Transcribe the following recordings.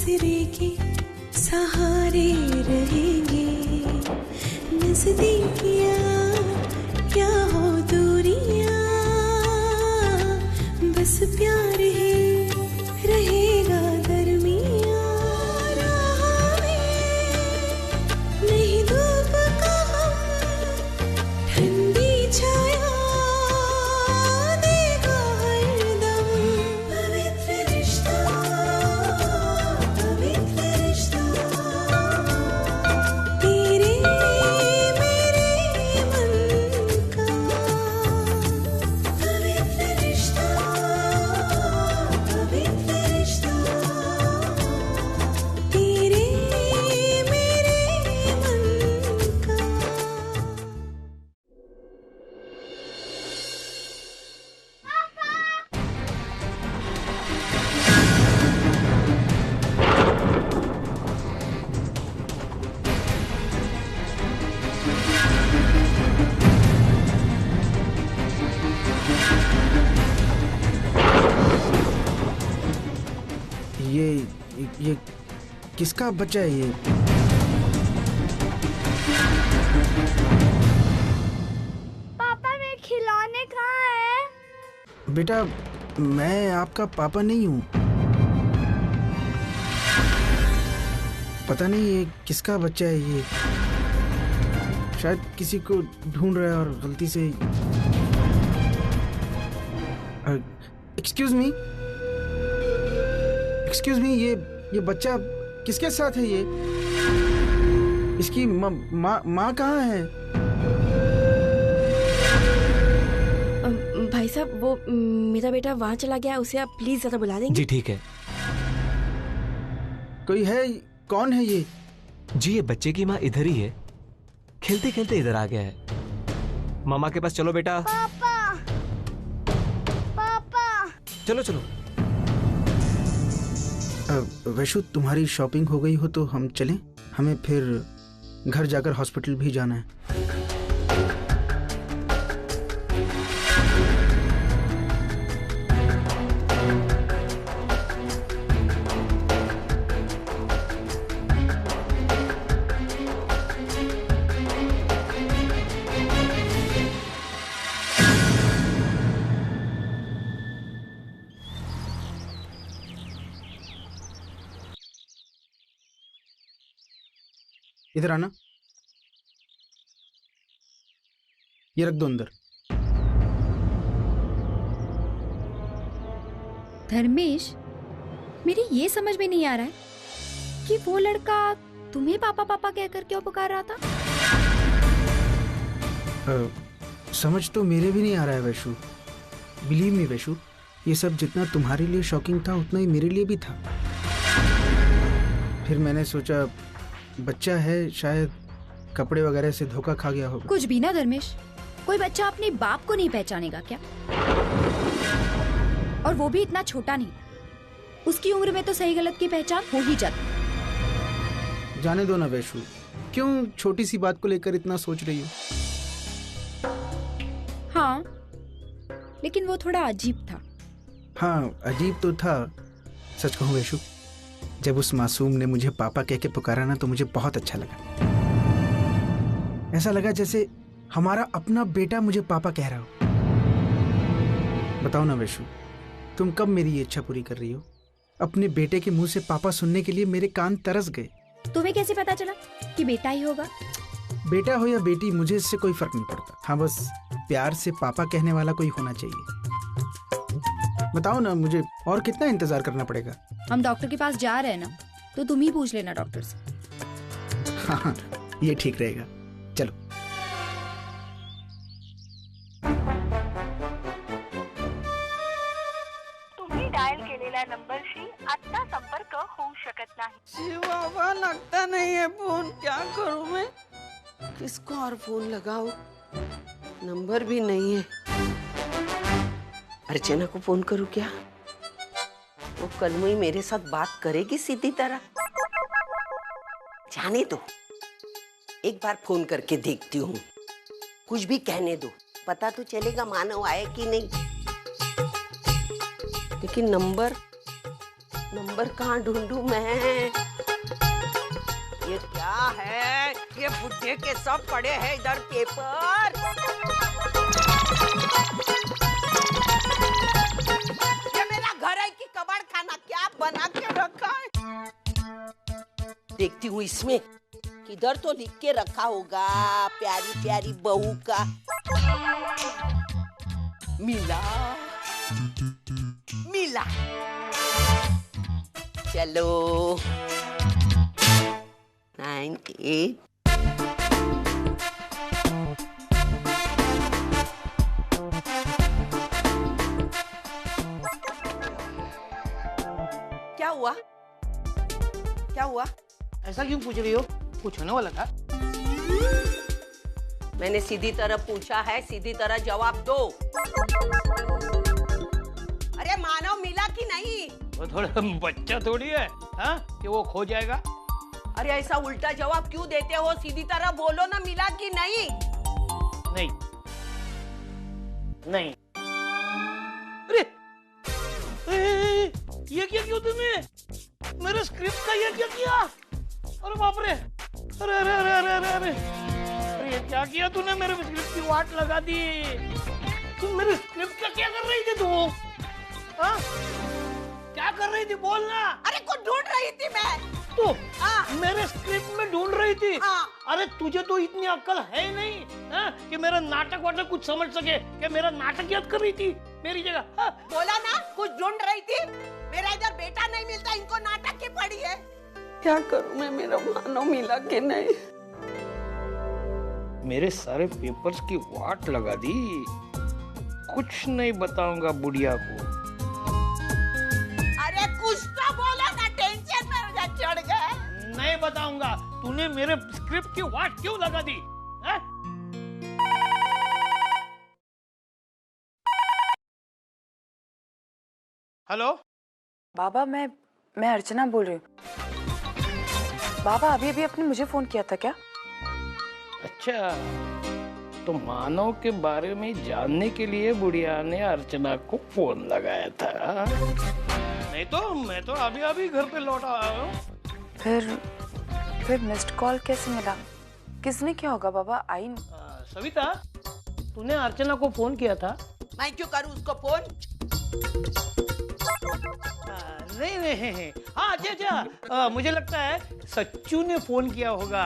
आसरे के सहारे रहेंगे, नजदीकियां क्या हो दूरियां, बस प्यार ही रहेगा दरमियां। राह में नहीं धूप का हम, ठंडी छाया देगा हरदम। पवित्र रिश्ता, पवित्र रिश्ता, तेरे मेरे मन का। पवित्र रिश्ता, पवित्र रिश्ता, तेरे मेरे मन का। ये किसका बच्चा है ये? पापा मेरे खिलौने कहाँ है? बेटा मैं आपका पापा नहीं हूँ। पता नहीं ये किसका बच्चा है ये। शायद किसी को ढूंढ रहा है और गलती से। एक्सक्यूज मी, ये बच्चा किसके साथ है ये? इसकी माँ कहाँ है? भाई साहब वो मेरा बेटा वहाँ चला गया, उसे आप प्लीज जरा बुला देंगे? जी ठीक है। कोई है? कौन है ये? जी ये बच्चे की माँ इधर ही है, खेलते खेलते इधर आ गया है। मामा के पास चलो बेटा। पापा, पापा। चलो चलो। वैशु तुम्हारी शॉपिंग हो गई हो तो हम चलें? हमें फिर घर जाकर हॉस्पिटल भी जाना है। इधर आना, ये रख दो अंदर। धर्मेश, मेरी ये समझ में नहीं आ रहा है कि वो लड़का तुम्हें पापा पापा कहकर क्यों पुकार रहा था? समझ तो मेरे भी नहीं आ रहा है वैशु। बिलीव मी वैशु, ये सब जितना तुम्हारे लिए शॉकिंग था उतना ही मेरे लिए भी था। फिर मैंने सोचा बच्चा है, शायद कपड़े वगैरह से धोखा खा गया होगा। कुछ भी ना धर्मेश, कोई बच्चा अपने बाप को नहीं पहचानेगा क्या? और वो भी इतना छोटा नहीं, उसकी उम्र में तो सही गलत की पहचान हो ही जाती। जाने दो ना वैशु, क्यों छोटी सी बात को लेकर इतना सोच रही हो? हाँ, लेकिन वो थोड़ा अजीब था। हाँ अजीब तो था। सच कहूँ वैशु, जब उस मासूम ने मुझे पापा कह के पुकारा ना तो मुझे बहुत अच्छा लगा। ऐसा लगा जैसे हमारा अपना बेटा मुझे पापा कह रहा हो। बताओ ना वैशु, तुम कब मेरी ये इच्छा पूरी कर रही हो? अपने बेटे के मुंह से पापा सुनने के लिए मेरे कान तरस गए। तुम्हें कैसे पता चला कि बेटा ही होगा? बेटा हो या बेटी, मुझे इससे कोई फर्क नहीं पड़ता। हाँ बस प्यार से पापा कहने वाला कोई होना चाहिए। बताओ ना, मुझे और कितना इंतजार करना पड़ेगा? हम डॉक्टर के पास जा रहे हैं ना, तो तुम ही पूछ लेना डॉक्टर से। हाँ ये ठीक रहेगा, चलो। तुम्ही डायल केलेल्या नंबरशी आता संपर्क होऊ शकत नाही। शिवा लगता नहीं है फोन, क्या करूं मैं? किसको और फोन लगाऊं? नंबर भी नहीं है। अर्चना को फोन करूं क्या? वो कल मुई मेरे साथ बात करेगी सीधी तरह। जाने दो, एक बार फोन करके देखती हूँ। कुछ भी कहने दो, पता तो चलेगा मानव आए कि नहीं। लेकिन नंबर नंबर कहाँ ढूंढूं मैं? ये क्या है? ये बुढ़े के सब पड़े हैं इधर पेपर। ये मेरा घर है कि कबाड़ खाना? क्या बना के रखा है? देखती हूँ इसमें किधर तो लिख के रखा होगा, प्यारी प्यारी बहू का। मिला मिला। चलो 98। क्या हुआ? क्या हुआ? ऐसा क्यों पूछ रही हो? कुछ होने वाला था? मैंने सीधी तरह पूछा है, सीधी तरह जवाब दो। अरे मानव मिला कि नहीं? वो थोड़ा बच्चा थोड़ी है, हाँ, कि वो खो जाएगा। अरे ऐसा उल्टा जवाब क्यों देते हो? सीधी तरह बोलो ना, मिला कि नहीं? नहीं नहीं। अरे ये क्या किया तुमने? मेरे स्क्रिप्ट का ये क्या किया? अरे बाप रे! अरे अरे अरे अरे अरे अरे अरे, ये क्या किया तूने? मेरे स्क्रिप्ट की वाट लगा दी। तुम मेरे स्क्रिप्ट का क्या कर रही थी तू? हाँ? क्या कर रही थी? बोलना। अरे कुछ ढूंढ रही थी मैं। तू मेरे स्क्रिप्ट में ढूंढ रही थी? हाँ। अरे तुझे तो इतनी अक्ल है ही नहीं, हाँ? कि मेरा नाटक वाटक कुछ समझ सके। क्या मेरा नाटक याद कर रही थी मेरी जगह? हाँ? बोला ना कुछ ढूंढ रही थी। मेरा इधर बेटा नहीं मिलता, इनको नाटक की पड़ी है। क्या करूं मैं? मेरा मानो मिला कि नहीं? मेरे सारे पेपर्स की वाट लगा दी। कुछ नहीं बताऊंगा बुढ़िया को। अरे कुछ तो बोलो ना, टेंशन में चढ़ गए। नहीं बताऊंगा। तूने मेरे स्क्रिप्ट की वाट क्यों लगा दी? है? हेलो बाबा, मैं अर्चना बोल रही हूँ। बाबा अभी अभी आपने मुझे फोन किया था क्या? अच्छा, तो मानव के बारे में जानने के लिए बुढ़िया ने अर्चना को फोन लगाया था। नहीं तो मैं तो अभी अभी घर पे लौटा आया हूँ। फिर मिस्ड कॉल कैसे मिला? किसने किया होगा बाबा? आई सविता, तूने अर्चना को फोन किया था? मैं क्यों करूँ उसको फोन? नहीं नहीं, हाँ अच्छा, मुझे लगता है सच्चू ने फोन किया होगा।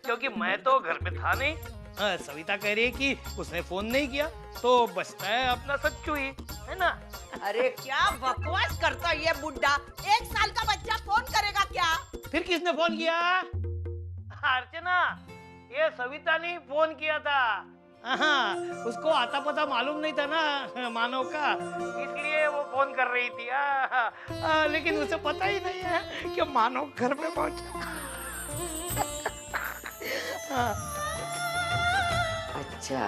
क्योंकि मैं तो घर में था नहीं। सविता कह रही है कि उसने फोन नहीं किया, तो बचता है अपना सच्चू ही, है ना? अरे क्या बकवास करता है ये बुड्ढा। 1 साल का बच्चा फोन करेगा क्या? फिर किसने फोन किया? अर्चना, ये सविता ने फोन किया था। हाँ, उसको आता पता मालूम नहीं था ना मानव का, इसलिए वो फोन कर रही थी। लेकिन उसे पता ही नहीं है कि मानव घर पे पहुंचा। अच्छा,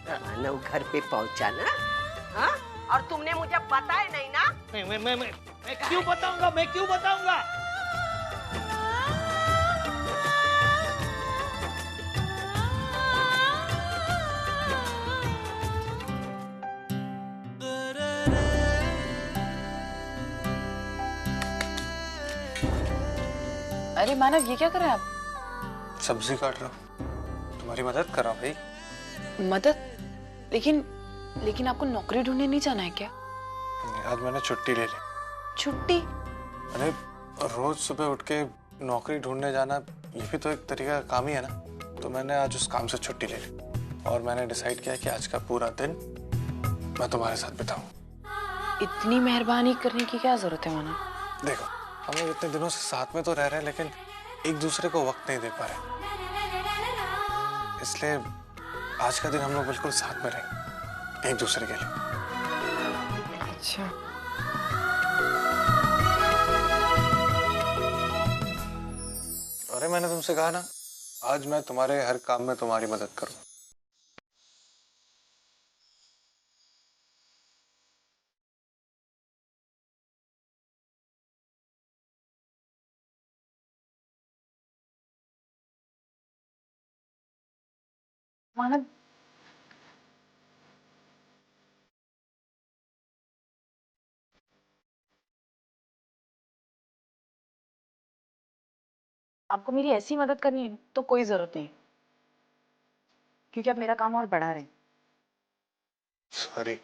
मानव घर पे पहुंचा ना? हाँ? और तुमने मुझे बताया नहीं ना? मैं क्यों बताऊंगा? मैं क्यों बताऊंगा? अरे मानव, ये क्या कर रहे हैं आप? सब्जी काट रहा हूँ, तुम्हारी मदद कर रहा हूँ भाई। मदद? लेकिन आपको नौकरी ढूंढने नहीं जाना है क्या? आज मैंने छुट्टी ले ली। छुट्टी? अरे रोज सुबह उठ के नौकरी ढूंढने जाना, ये भी तो एक तरीका का काम ही है ना। तो मैंने आज उस काम से छुट्टी ले ली और मैंने डिसाइड किया कि आज का पूरा दिन मैं तुम्हारे साथ बिताऊं। इतनी मेहरबानी करने की क्या जरूरत है मानव? देखो, हम लोग इतने दिनों से साथ में तो रह रहे हैं, लेकिन एक दूसरे को वक्त नहीं दे पा रहे, इसलिए आज का दिन हम लोग बिल्कुल साथ में रहेंगे एक दूसरे के लिए। अच्छा, अरे मैंने तुमसे कहा ना, आज मैं तुम्हारे हर काम में तुम्हारी मदद करूँ। मानव आपको मेरी ऐसी मदद करनी है तो कोई जरूरत नहीं, क्योंकि आप मेरा काम और बढ़ा रहे हैं। सॉरी।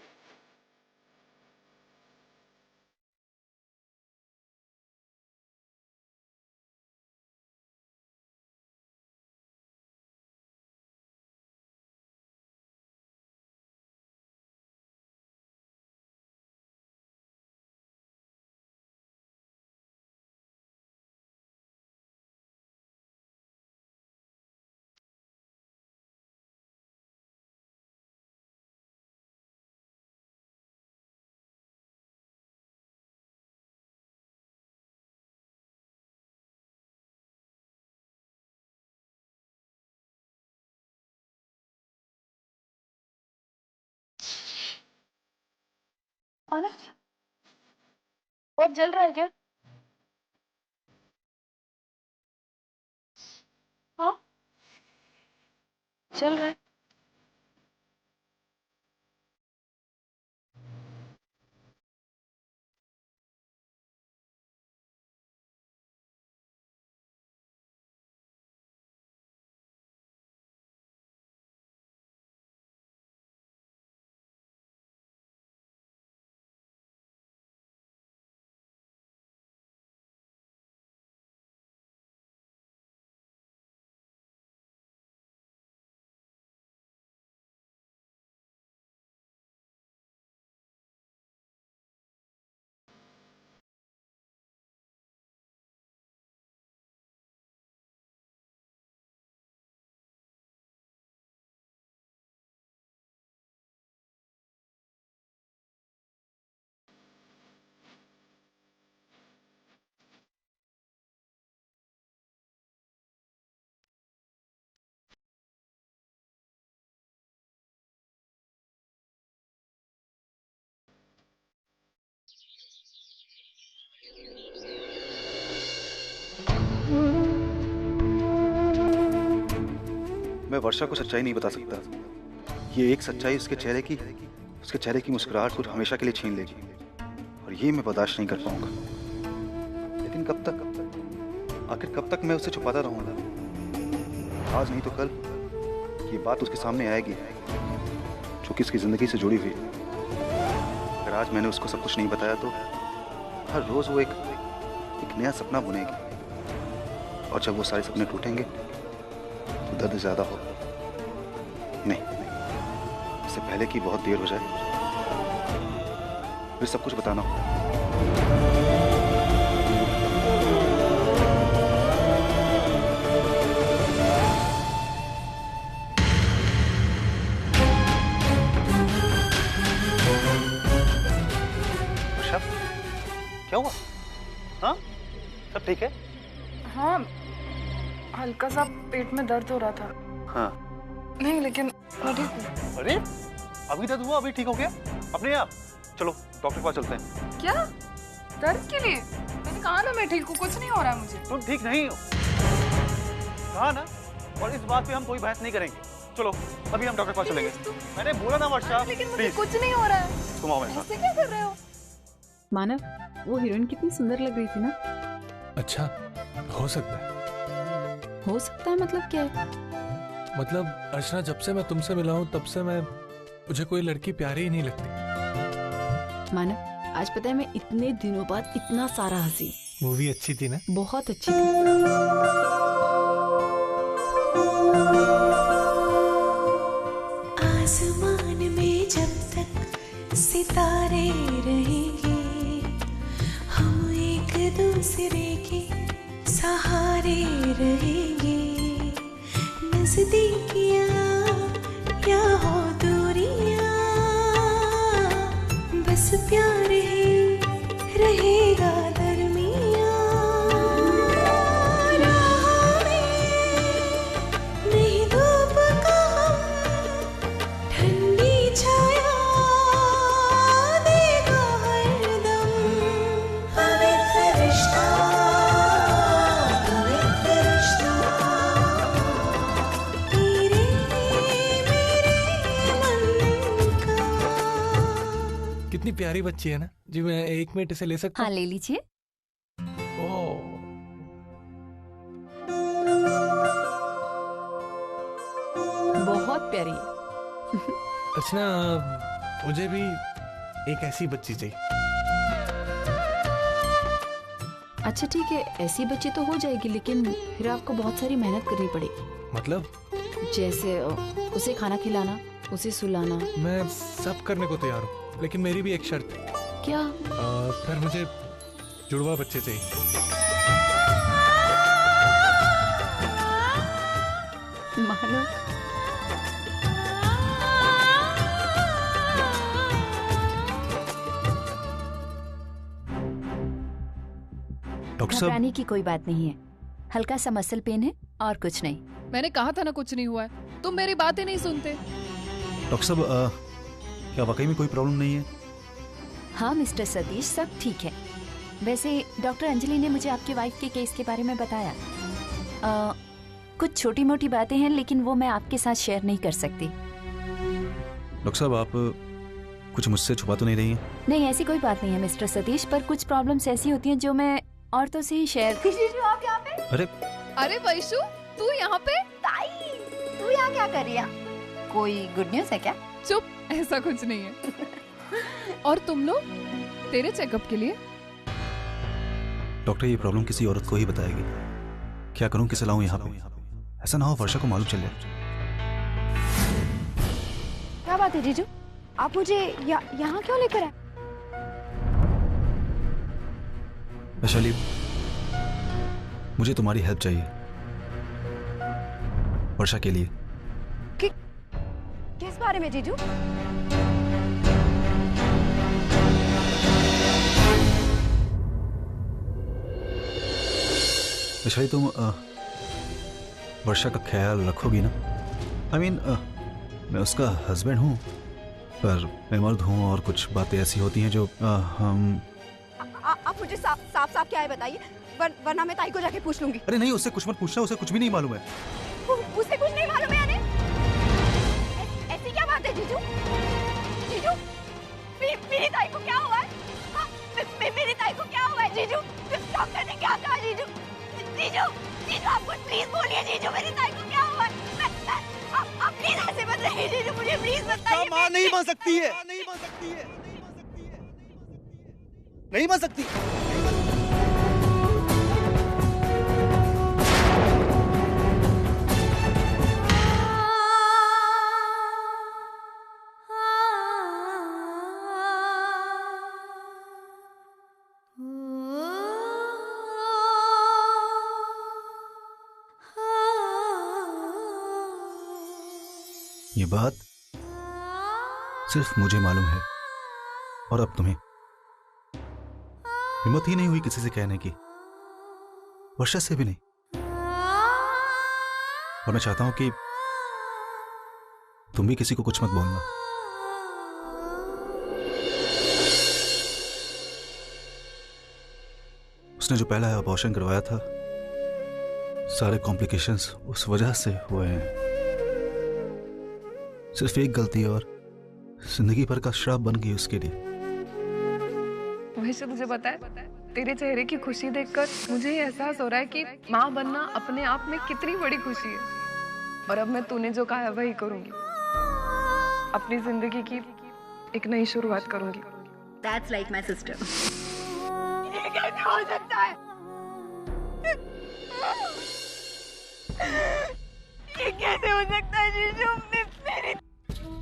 बहुत जल रहा है क्या? हाँ चल रहा है। मैं वर्षा को सच्चाई नहीं बता सकता। ये एक सच्चाई उसके चेहरे की मुस्कुराहट को हमेशा के लिए छीन लेगी, और ये मैं बर्दाश्त नहीं कर पाऊंगा। लेकिन कब तक, आखिर कब तक मैं उसे छुपाता रहूंगा? आज नहीं तो कल ये बात उसके सामने आएगी, जो कि उसकी जिंदगी से जुड़ी हुई है। अगर आज मैंने उसको सब कुछ नहीं बताया तो हर रोज वो एक नया सपना बुनेगी, और जब वो सारे सपने टूटेंगे तो दर्द ज्यादा होगा। नहीं, इससे पहले कि बहुत देर हो जाए फिर सब कुछ बताना होगा। क्या हुआ? हाँ, सब ठीक है? हाँ, हल्का सा पेट में दर्द हो रहा था। हाँ। नहीं, लेकिन मैं ठीक हूँ। अरे, अभी दर्द हुआ, अभी ठीक हो गया अपने आप? चलो डॉक्टर के पास चलते हैं। क्या? दर्द के लिए? मैंने कहा ना मैं ठीक हूँ, कुछ नहीं हो रहा है मुझे। तुम ठीक नहीं हो, कहा ना, और इस बात पे हम कोई बहस नहीं करेंगे। चलो अभी हम डॉक्टर के पास चलेंगे। मैंने बोला ना वर्षा, लेकिन मुझे कुछ नहीं हो रहा है। तुम आओ मेरे साथ। ऐसे क्या कर रहे हो? मानव, वो हीरोइन कितनी सुंदर लग रही थी ना? अच्छा, हो सकता है। हो सकता है मतलब क्या है? मतलब अर्चना, जब से मैं तुमसे मिला हूँ तब से मुझे कोई लड़की प्यारी ही नहीं लगती। मानव, आज पता है मैं इतने दिनों बाद इतना सारा हंसी। मूवी अच्छी थी ना? बहुत अच्छी थी। आसमान में जब तक सितारे रहेंगे, हम एक दूसरे के सहारे रहेंगे। नजदीकियां या हो दूरियां, बस प्यार ही रहेगा दरमियां। राह में नहीं धूप का ठंडी छाया देगा हरदम। पवित्र रिश्ता, पवित्र रिश्ता, तेरे मेरे मन का। कितनी प्यारी बच्ची है ना जी। मैं 1 मिनट इसे ले सकता हूँ? हाँ, ले लीजिए। ओह, प्यारी है। अर्चना, मुझे भी एक ऐसी बच्ची चाहिए। अच्छा ठीक है, ऐसी बच्ची तो हो जाएगी, लेकिन फिर आपको बहुत सारी मेहनत करनी पड़ेगी। मतलब? जैसे उसे खाना खिलाना, उसे सुलाना। मैं सब करने को तैयार हूँ, लेकिन मेरी भी एक शर्त है। क्या? फिर मुझे जुड़वा बच्चे चाहिए। मानो डॉक्टर साहब, घबराने की कोई बात नहीं है, हल्का सा मसल पेन है और कुछ नहीं। मैंने कहा था ना कुछ नहीं हुआ है, तुम मेरी बातें नहीं सुनते। डॉक्टर साहब, क्या वाकई में कोई प्रॉब्लम नहीं है? हाँ मिस्टर सतीश, सब ठीक है। वैसे डॉक्टर अंजलि ने मुझे आपकी वाइफ के केस के बारे में बताया। कुछ छोटी मोटी बातें हैं, लेकिन वो मैं आपके साथ शेयर नहीं कर सकती। डॉक्टर साहब, आप कुछ मुझसे छुपा तो नहीं रही हैं? नहीं, ऐसी कोई बात नहीं है मिस्टर सतीश, पर कुछ प्रॉब्लम्स ऐसी होती हैं जो मैं औरतों से ही शेयर। आप यहाँ पे? अरे अरे वैशु, तू यहाँ पे? ताई, तू यहाँ क्या कर रही है? कोई गुड न्यूज है क्या? चुप, ऐसा कुछ नहीं है। और तुम लोग तेरे चेकअप के लिए? डॉक्टर, ये प्रॉब्लम किसी औरत को ही बताएगी। क्या करूं, किसे लाऊं यहाँ पे? ऐसा ना हो वर्षा को मालूम चल जाए। क्या बात है जीजू, आप मुझे यहाँ क्यों लेकर आए? वैशाली, मुझे तुम्हारी हेल्प चाहिए वर्षा के लिए। किस बारे में जीजू? वैशाली, तुम वर्षा का ख्याल रखोगी ना? I mean, मैं उसका हस्बैंड हूँ, पर मैं मर्द हूँ और कुछ बातें ऐसी होती हैं जो हम। आप मुझे साफ क्या है बताइए, वरना मैं ताई को जाके पूछ लूंगी। अरे नहीं, उससे कुछ मत पूछना, उसे कुछ भी नहीं मालूम है। उसे कुछ नहीं मालूम है यानी? ऐसी क्या बात है जीजू? जीजू, मेरी ताई को क्या हुआ है? मेरी ताई को क्या हुआ है जीजू? डॉक्टर ने क्या कहा जीजू? जीजू, आप कुछ प्लीज बोलिए जीजू, मेरी ताई को क्या हुआ है? आप प्लीज ऐसे मत रहिए जीजू, मुझे प्लीज बताइए। माँ नहीं बन सकती है, नहीं बन सकती। ये बात सिर्फ मुझे मालूम है, और अब तुम्हें हिम्मत ही नहीं हुई किसी से कहने की, वर्षा से भी नहीं। और मैं चाहता हूं कि तुम भी किसी को कुछ मत बोलना। उसने जो पहला अबॉर्शन करवाया था, सारे कॉम्प्लिकेशंस उस वजह से हुए हैं। सिर्फ एक गलती और जिंदगी भर का श्राप बन गई उसके लिए। वैसे तुझे पता है, तेरे चेहरे की खुशी देखकर मुझे ये एहसास हो रहा है कि माँ बनना अपने आप में कितनी बड़ी खुशी है। और अब मैं तूने जो कहा है वही करूंगी, अपनी जिंदगी की एक नई शुरुआत करूंगी। That's like my sister. ये कैसे हो सकता है? ये कैसे हो सकता है जीजू?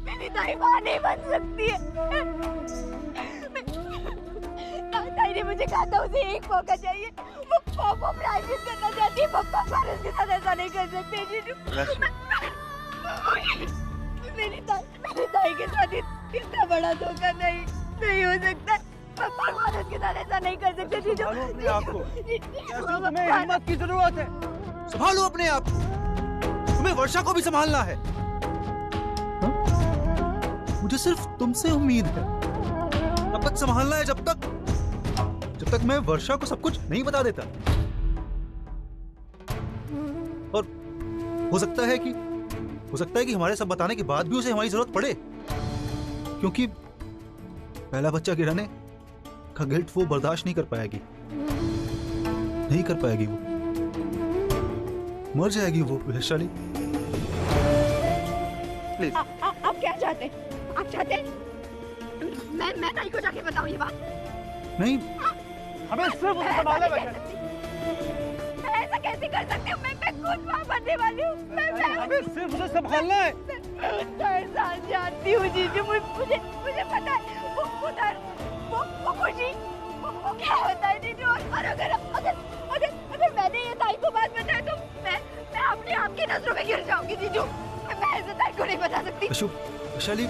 मेरी ताई माँ नहीं बन सकती है। ताई ने मुझे कहा था उसे एक मौका चाहिए, वो प्राइवेट करना चाहती है पप्पा, पर उसके साथ ऐसा नहीं कर सकते जीजू। मेरी ताई के साथ इतना बड़ा धोखा नहीं हो सकता। पप्पा उसके साथ ऐसा नहीं कर सकते जीजू। अपने आप को, तुम्हें हिम्मत की जरूरत है। संभालो अपने आप को, तुम्हें वर्षा को भी संभालना है। मुझे सिर्फ तुमसे उम्मीद है। तब तक संभालना है जब तक मैं वर्षा को सब कुछ नहीं बता देता। और हो सकता है कि हमारे सब बताने के बाद भी उसे हमारी जरूरत पड़े, क्योंकि पहला बच्चा गिराने का गिल्ट वो बर्दाश्त नहीं कर पाएगी। वो मर जाएगी वो वैशाली। प्लीज। आप क्या चाहते हैं? आप चाहते हैं मैं ताई को जाके बताऊं ये बात? नहीं, हमें सिर्फ उसे संभालना है। मैं ऐसा कैसे कर सकती हूँ? मैं खुद माँ बनने वाली हूँ। हमें सिर्फ उसे संभालना है। मैं उसका एहसास जानती हूँ जीजू, मुझे पता है वो दर्द, वो खुशी, वो क्या होता है जीजू। और अगर मैंने ये ताई को बात बताया तो मैं अपने आप की नजरों में गिर जाऊंगी जीजू। मैं ऐसे ताई को नहीं बता सकती। वैशाली